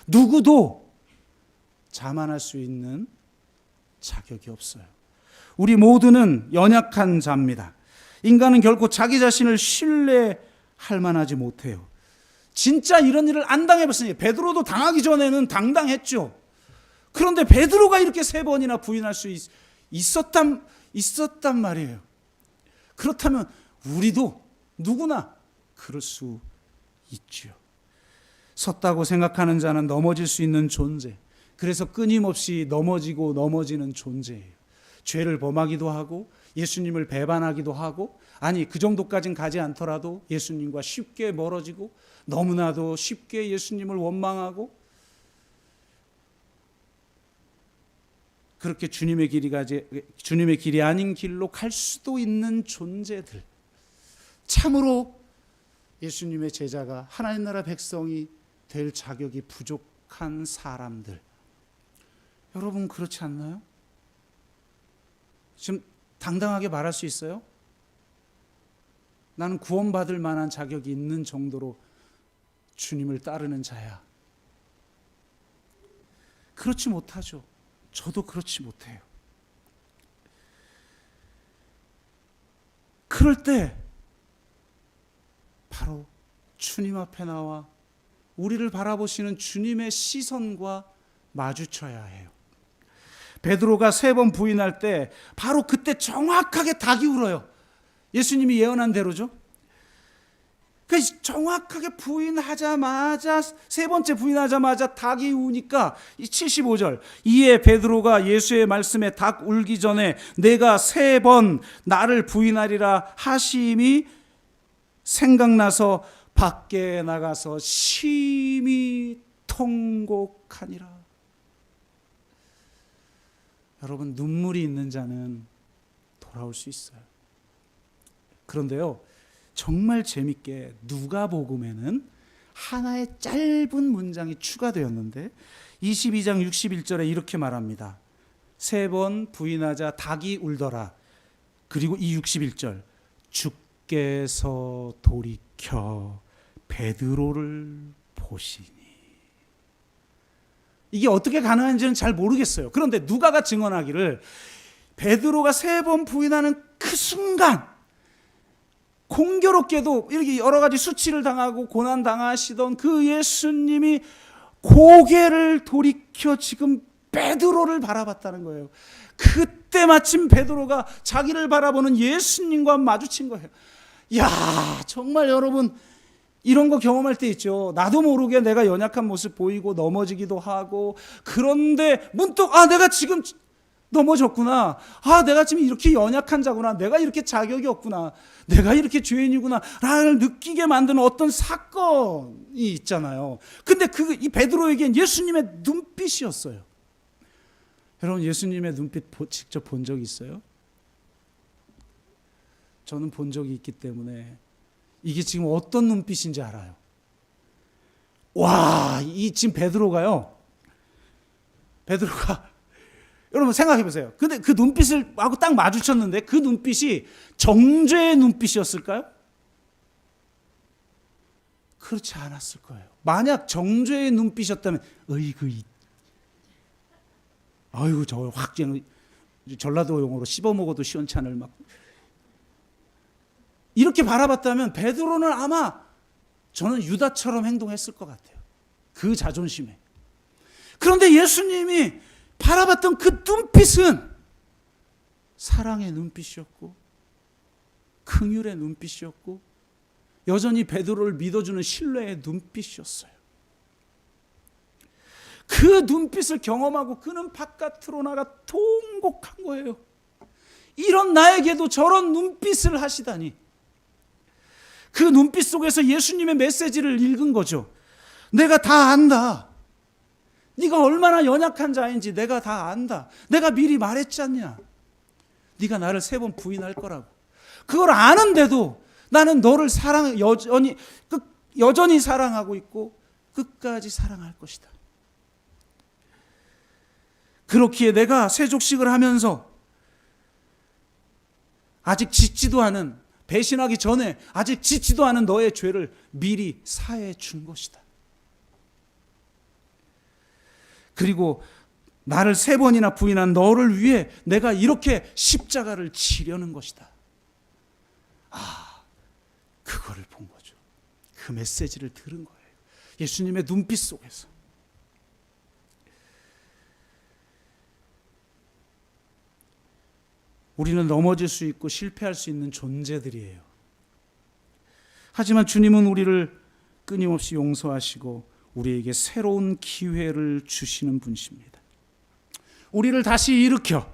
[SPEAKER 1] 누구도 자만할 수 있는 자격이 없어요. 우리 모두는 연약한 자입니다. 인간은 결코 자기 자신을 신뢰할 만하지 못해요. 진짜 이런 일을 안 당해봤으니, 베드로도 당하기 전에는 당당했죠. 그런데 베드로가 이렇게 3번이나 부인할 수 있었단 말이에요. 그렇다면 우리도 누구나 그럴 수 있죠. 섰다고 생각하는 자는 넘어질 수 있는 존재. 그래서 끊임없이 넘어지는 존재예요. 죄를 범하기도 하고 예수님을 배반하기도 하고, 아니 그 정도까지는 가지 않더라도 예수님과 쉽게 멀어지고, 너무나도 쉽게 예수님을 원망하고, 그렇게 주님의 길이 아닌 길로 갈 수도 있는 존재들. 참으로 예수님의 제자가 하나님 나라 백성이 될 자격이 부족한 사람들. 여러분 그렇지 않나요? 지금 당당하게 말할 수 있어요? 나는 구원받을 만한 자격이 있는 정도로 주님을 따르는 자야. 그렇지 못하죠. 저도 그렇지 못해요. 그럴 때 바로 주님 앞에 나와 우리를 바라보시는 주님의 시선과 마주쳐야 해요. 베드로가 3번 부인할 때 바로 그때 정확하게 닭이 울어요. 예수님이 예언한 대로죠. 정확하게 부인하자마자, 3번째 부인하자마자 닭이 우니까 75절, 이에 베드로가 예수의 말씀에 닭 울기 전에 내가 3번 나를 부인하리라 하심이 생각나서 밖에 나가서 심히 통곡하니라. 여러분, 눈물이 있는 자는 돌아올 수 있어요. 그런데요, 정말 재밌게 누가복음에는 하나의 짧은 문장이 추가되었는데 22장 61절에 이렇게 말합니다. 3번 부인하자 닭이 울더라. 그리고 이 61절, 주께서 돌이켜 베드로를 보시니. 이게 어떻게 가능한지는 잘 모르겠어요. 그런데 누가가 증언하기를 베드로가 3번 부인하는 그 순간, 공교롭게도 이렇게 여러 가지 수치를 당하고 고난 당하시던 그 예수님이 고개를 돌이켜 지금 베드로를 바라봤다는 거예요. 그때 마침 베드로가 자기를 바라보는 예수님과 마주친 거예요. 야, 정말 여러분 이런 거 경험할 때 있죠. 나도 모르게 내가 연약한 모습 보이고 넘어지기도 하고, 그런데 문득 내가 지금 넘어졌구나. 아, 내가 지금 이렇게 연약한 자구나. 내가 이렇게 자격이 없구나. 내가 이렇게 죄인이구나. 라를 느끼게 만드는 어떤 사건이 있잖아요. 근데 이 베드로에겐 예수님의 눈빛이었어요. 여러분, 예수님의 눈빛 직접 본 적이 있어요? 저는 본 적이 있기 때문에 이게 지금 어떤 눈빛인지 알아요. 와, 지금 베드로가 여러분 생각해 보세요. 근데 그 눈빛을 하고 딱 마주쳤는데 그 눈빛이 정죄의 눈빛이었을까요? 그렇지 않았을 거예요. 만약 정죄의 눈빛이었다면 아이고 저 확 전라도 용어로 씹어 먹어도 시원찮을 막 이렇게 바라봤다면 베드로는 아마 저는 유다처럼 행동했을 것 같아요. 그 자존심에. 그런데 예수님이 바라봤던 그 눈빛은 사랑의 눈빛이었고 긍휼의 눈빛이었고 여전히 베드로를 믿어주는 신뢰의 눈빛이었어요. 그 눈빛을 경험하고 그는 바깥으로 나가 통곡한 거예요. 이런 나에게도 저런 눈빛을 하시다니. 그 눈빛 속에서 예수님의 메시지를 읽은 거죠. 내가 다 안다. 네가 얼마나 연약한 자인지 내가 다 안다. 내가 미리 말했지 않냐. 네가 나를 3번 부인할 거라고. 그걸 아는데도 나는 너를 여전히 사랑하고 있고 끝까지 사랑할 것이다. 그렇기에 내가 세족식을 하면서 아직 짓지도 않은, 배신하기 전에 아직 짓지도 않은 너의 죄를 미리 사해 준 것이다. 그리고 나를 3번이나 부인한 너를 위해 내가 이렇게 십자가를 지려는 것이다. 그거를 본 거죠. 그 메시지를 들은 거예요. 예수님의 눈빛 속에서. 우리는 넘어질 수 있고 실패할 수 있는 존재들이에요. 하지만 주님은 우리를 끊임없이 용서하시고 우리에게 새로운 기회를 주시는 분이십니다. 우리를 다시 일으켜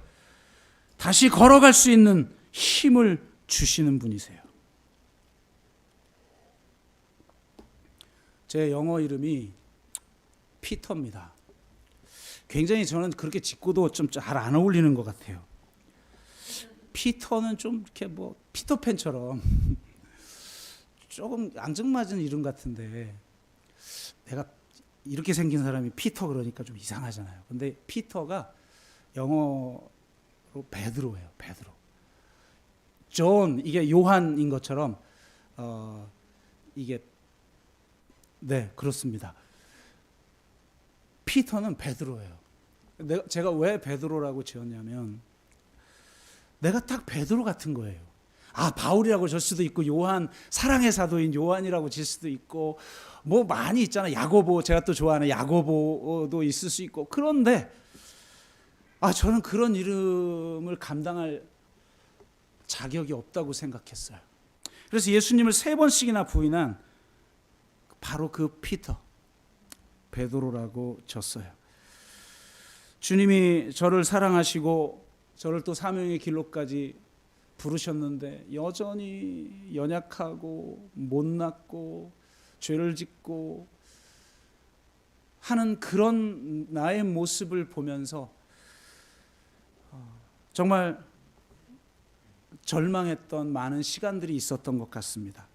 [SPEAKER 1] 다시 걸어갈 수 있는 힘을 주시는 분이세요. 제 영어 이름이 피터입니다. 굉장히 저는 그렇게 짓고도 좀 잘 안 어울리는 것 같아요. 피터는 좀 이렇게 피터팬처럼 조금 앙증맞은 이름 같은데 내가 이렇게 생긴 사람이 피터 그러니까 좀 이상하잖아요. 근데 피터가 영어로 베드로예요. 베드로. 존, 이게 요한인 것처럼 이게 네, 그렇습니다. 피터는 베드로예요. 제가 왜 베드로라고 지었냐면 내가 딱 베드로 같은 거예요. 바울이라고 질 수도 있고 요한, 사랑의 사도인 요한이라고 질 수도 있고 많이 있잖아요. 야고보, 제가 또 좋아하는 야고보도 있을 수 있고. 그런데 저는 그런 이름을 감당할 자격이 없다고 생각했어요. 그래서 예수님을 3번씩이나 부인한 바로 그 피터, 베드로라고 졌어요. 주님이 저를 사랑하시고 저를 또 사명의 길로까지 부르셨는데 여전히 연약하고 못났고 죄를 짓고 하는 그런 나의 모습을 보면서 정말 절망했던 많은 시간들이 있었던 것 같습니다.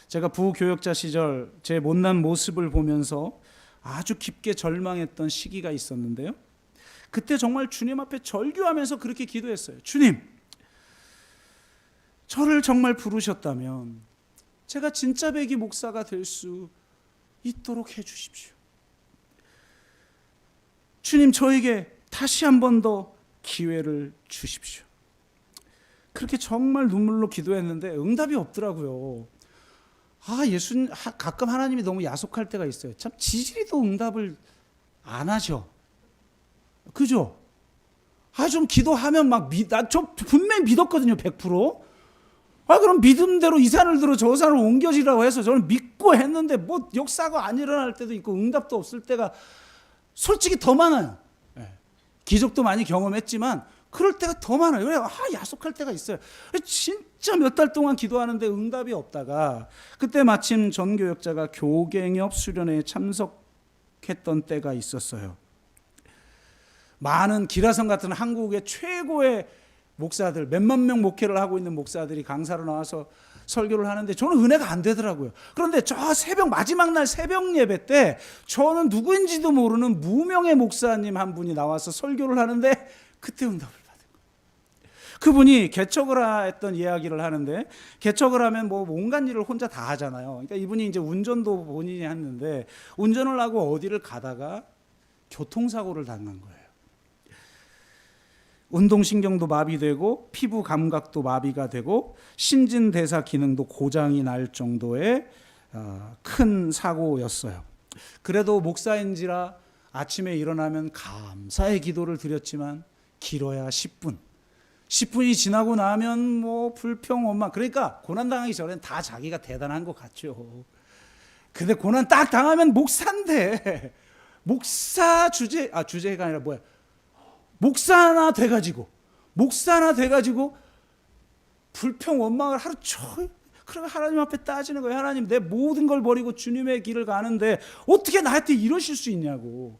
[SPEAKER 1] 제가 부교역자 시절 제 못난 모습을 보면서 아주 깊게 절망했던 시기가 있었는데요. 그때 정말 주님 앞에 절규하면서 그렇게 기도했어요. 주님, 저를 정말 부르셨다면 제가 진짜 배기 목사가 될 수 있도록 해주십시오. 주님, 저에게 다시 한 번 더 기회를 주십시오. 그렇게 정말 눈물로 기도했는데 응답이 없더라고요. 가끔 하나님이 너무 야속할 때가 있어요. 참 지질이도 응답을 안 하죠. 그죠? 좀 기도하면 저 분명히 믿었거든요. 100%. 그럼 믿음대로 이 산을 들어 저 산을 옮겨지라고 해서 저는 믿고 했는데 역사가 안 일어날 때도 있고 응답도 없을 때가 솔직히 더 많아요. 기적도 많이 경험했지만 그럴 때가 더 많아요. 왜? 야속할 때가 있어요. 진짜 몇 달 동안 기도하는데 응답이 없다가 그때 마침 전교역자가 교갱협 수련회에 참석했던 때가 있었어요. 많은 기라성 같은 한국의 최고의 목사들, 몇만 명 목회를 하고 있는 목사들이 강사로 나와서 설교를 하는데 저는 은혜가 안 되더라고요. 그런데 저 새벽 마지막 날 새벽 예배 때 저는 누구인지도 모르는 무명의 목사님 한 분이 나와서 설교를 하는데 그때 응답을 받은 거예요. 그분이 개척을 했던 이야기를 하는데 개척을 하면 뭐 온갖 일을 혼자 다 하잖아요. 그러니까 이분이 이제 운전도 본인이 했는데 운전을 하고 어디를 가다가 교통사고를 당한 거예요. 운동신경도 마비되고 피부 감각도 마비가 되고 신진대사 기능도 고장이 날 정도의 큰 사고였어요. 그래도 목사인지라 아침에 일어나면 감사의 기도를 드렸지만 길어야 10분. 10분이 지나고 나면 뭐 불평, 원망. 그러니까 고난당하기 전엔 다 자기가 대단한 것 같죠. 근데 고난 딱 당하면 목사인데 목사 주제가 아니라 뭐야? 목사나 돼가지고 불평 원망을 하루 종일 그러면 하나님 앞에 따지는 거예요. 하나님, 내 모든 걸 버리고 주님의 길을 가는데 어떻게 나한테 이러실 수 있냐고,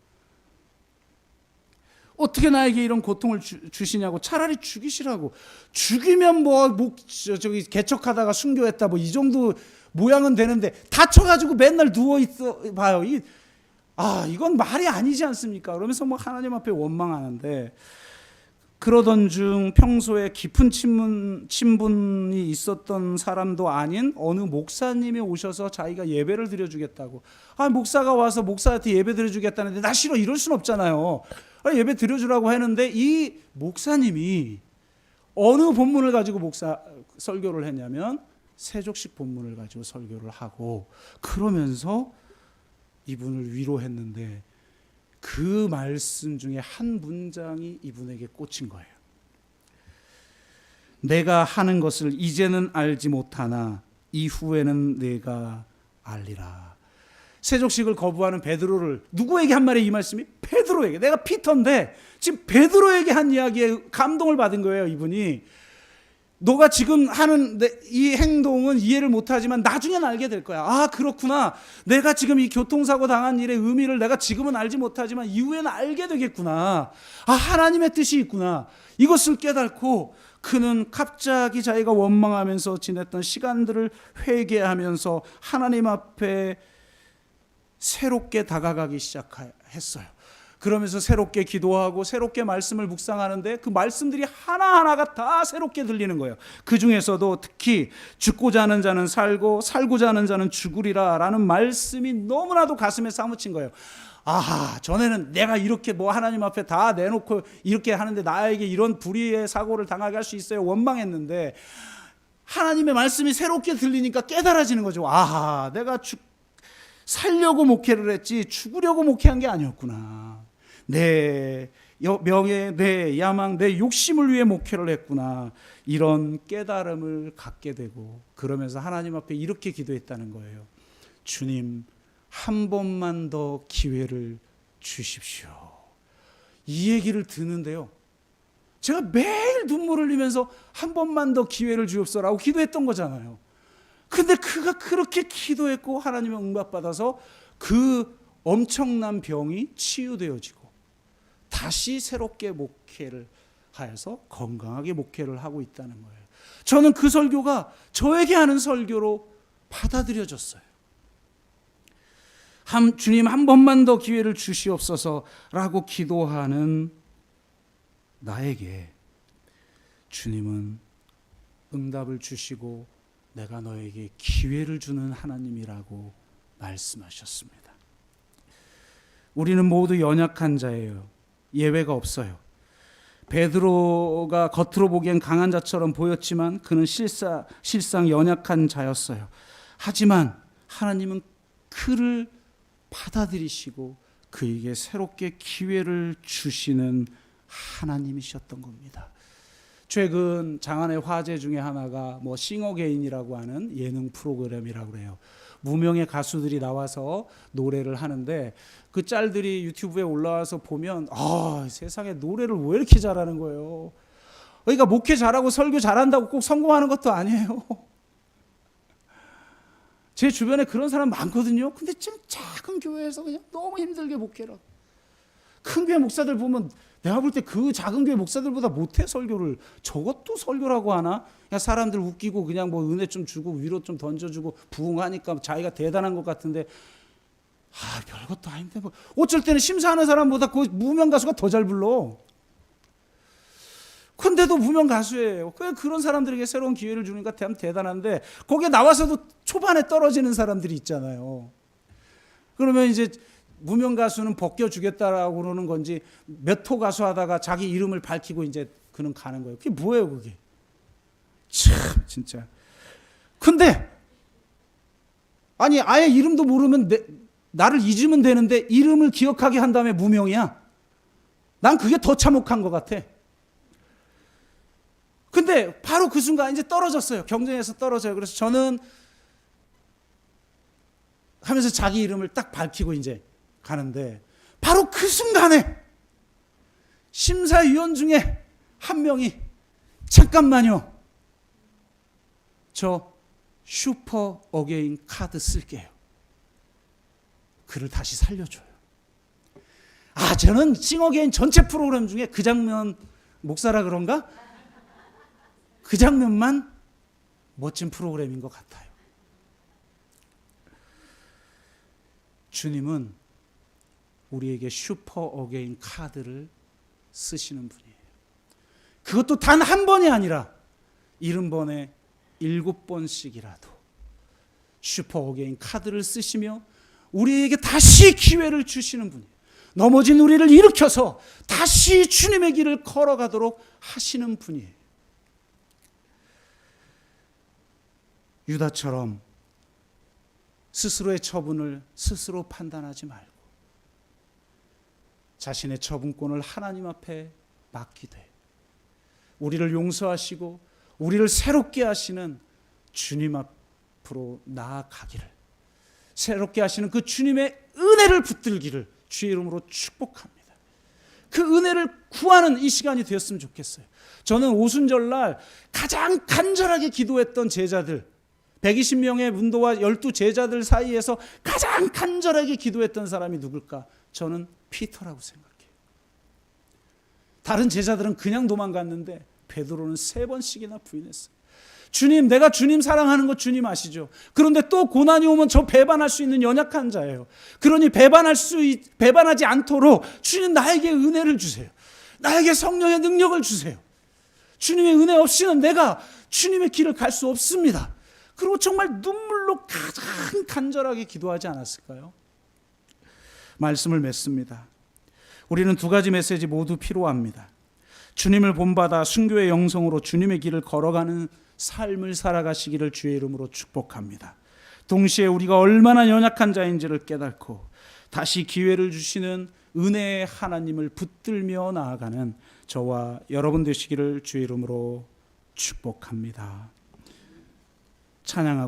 [SPEAKER 1] 어떻게 나에게 이런 고통을 주시냐고. 차라리 죽이시라고. 죽이면 저기 개척하다가 순교했다 뭐 이 정도 모양은 되는데 다쳐가지고 맨날 누워 있어 봐요. 이건 말이 아니지 않습니까? 그러면서 뭐 하나님 앞에 원망하는데, 그러던 중 평소에 깊은 친분이 있었던 사람도 아닌 어느 목사님이 오셔서 자기가 예배를 드려주겠다고. 목사가 와서 목사한테 예배 드려주겠다는데 나 싫어, 이럴 순 없잖아요. 예배 드려주라고 했는데 이 목사님이 어느 본문을 가지고 설교를 했냐면 세족식 본문을 가지고 설교를 하고, 그러면서 이분을 위로했는데 그 말씀 중에 한 문장이 이분에게 꽂힌 거예요. 내가 하는 것을 이제는 알지 못하나 이후에는 내가 알리라. 세족식을 거부하는 베드로를, 누구에게 한 말이에요? 이 말씀이 베드로에게. 내가 피터인데 지금 베드로에게 한 이야기에 감동을 받은 거예요. 이분이 너가 지금 하는 이 행동은 이해를 못하지만 나중엔 알게 될 거야. 그렇구나. 내가 지금 이 교통사고 당한 일의 의미를 내가 지금은 알지 못하지만 이후에는 알게 되겠구나. 하나님의 뜻이 있구나. 이것을 깨닫고 그는 갑자기 자기가 원망하면서 지냈던 시간들을 회개하면서 하나님 앞에 새롭게 다가가기 시작했어요. 그러면서 새롭게 기도하고 새롭게 말씀을 묵상하는데 그 말씀들이 하나하나가 다 새롭게 들리는 거예요. 그 중에서도 특히 죽고자 하는 자는 살고 살고자 하는 자는 죽으리라 라는 말씀이 너무나도 가슴에 사무친 거예요. 전에는 내가 이렇게 하나님 앞에 다 내놓고 이렇게 하는데 나에게 이런 불의의 사고를 당하게 할 수 있어요, 원망했는데 하나님의 말씀이 새롭게 들리니까 깨달아지는 거죠. 내가 살려고 목회를 했지 죽으려고 목회한 게 아니었구나. 내 명예, 내 야망, 내 욕심을 위해 목회를 했구나. 이런 깨달음을 갖게 되고, 그러면서 하나님 앞에 이렇게 기도했다는 거예요. 주님, 한 번만 더 기회를 주십시오. 이 얘기를 듣는데요, 제가 매일 눈물을 흘리면서 한 번만 더 기회를 주옵소라고 기도했던 거잖아요. 근데 그가 그렇게 기도했고 하나님의 응답받아서 그 엄청난 병이 치유되어지고 다시 새롭게 목회를 하여서 건강하게 목회를 하고 있다는 거예요. 저는 그 설교가 저에게 하는 설교로 받아들여졌어요. 주님, 한 번만 더 기회를 주시옵소서라고 기도하는 나에게 주님은 응답을 주시고 내가 너에게 기회를 주는 하나님이라고 말씀하셨습니다. 우리는 모두 연약한 자예요. 예외가 없어요. 베드로가 겉으로 보기엔 강한 자처럼 보였지만 그는 실상 연약한 자였어요. 하지만 하나님은 그를 받아들이시고 그에게 새롭게 기회를 주시는 하나님이셨던 겁니다. 최근 장안의 화제 중에 하나가 싱어게인이라고 하는 예능 프로그램이라고 해요. 무명의 가수들이 나와서 노래를 하는데 그 짤들이 유튜브에 올라와서 보면 세상에 노래를 왜 이렇게 잘하는 거예요. 그러니까 목회 잘하고 설교 잘한다고 꼭 성공하는 것도 아니에요. 제 주변에 그런 사람 많거든요. 근데 좀 작은 교회에서 그냥 너무 힘들게 목회를 하고, 큰 교회 목사들 보면 내가 볼 때 그 작은 교회 목사들보다 못해 설교를. 저것도 설교라고 하나? 그냥 사람들 웃기고 그냥 뭐 은혜 좀 주고 위로 좀 던져주고 부흥하니까 자기가 대단한 것 같은데 별것도 아닌데 뭐 어쩔 때는 심사하는 사람보다 그 무명 가수가 더 잘 불러. 근데도 무명 가수예요. 그런 사람들에게 새로운 기회를 주니까 참 대단한데 거기에 나와서도 초반에 떨어지는 사람들이 있잖아요. 그러면 이제 무명 가수는 벗겨주겠다라고 그러는 건지 몇 호 가수 하다가 자기 이름을 밝히고 이제 그는 가는 거예요. 그게 뭐예요, 그게? 참 진짜. 근데 아니 아예 이름도 모르면 나를 잊으면 되는데 이름을 기억하게 한 다음에 무명이야. 난 그게 더 참혹한 것 같아. 근데 바로 그 순간 이제 떨어졌어요. 경쟁에서 떨어져요. 그래서 저는 하면서 자기 이름을 딱 밝히고 이제 가는데 바로 그 순간에 심사위원 중에 한 명이 잠깐만요. 저 슈퍼 어게인 카드 쓸게요. 그를 다시 살려줘요. 저는 싱어게인 전체 프로그램 중에 그 장면 목사라 그런가? 그 장면만 멋진 프로그램인 것 같아요. 주님은 우리에게 슈퍼 어게인 카드를 쓰시는 분이에요. 그것도 단 한 번이 아니라 70번에 7번씩이라도 슈퍼 어게인 카드를 쓰시며 우리에게 다시 기회를 주시는 분이에요. 넘어진 우리를 일으켜서 다시 주님의 길을 걸어가도록 하시는 분이에요. 유다처럼 스스로의 처분을 스스로 판단하지 말고 자신의 처분권을 하나님 앞에 맡기되 우리를 용서하시고 우리를 새롭게 하시는 주님 앞으로 나아가기를, 새롭게 하시는 그 주님의 은혜를 붙들기를 주의 이름으로 축복합니다. 그 은혜를 구하는 이 시간이 되었으면 좋겠어요. 저는 오순절날 가장 간절하게 기도했던 제자들, 120명의 문도와 12 제자들 사이에서 가장 간절하게 기도했던 사람이 누굴까? 저는 피터라고 생각해요. 다른 제자들은 그냥 도망갔는데 베드로는 3번씩이나 부인했어요. 주님, 내가 주님 사랑하는 거 주님 아시죠? 그런데 또 고난이 오면 저 배반할 수 있는 연약한 자예요. 그러니 배반하지 않도록 주님 나에게 은혜를 주세요. 나에게 성령의 능력을 주세요. 주님의 은혜 없이는 내가 주님의 길을 갈 수 없습니다. 그리고 정말 눈물로 가장 간절하게 기도하지 않았을까요? 말씀을 맺습니다. 우리는 2가지 메시지 모두 필요합니다. 주님을 본받아 순교의 영성으로 주님의 길을 걸어가는 삶을 살아가시기를 주의 이름으로 축복합니다. 동시에 우리가 얼마나 연약한 자인지를 깨닫고 다시 기회를 주시는 은혜의 하나님을 붙들며 나아가는 저와 여러분 되시기를 주의 이름으로 축복합니다. 찬양하고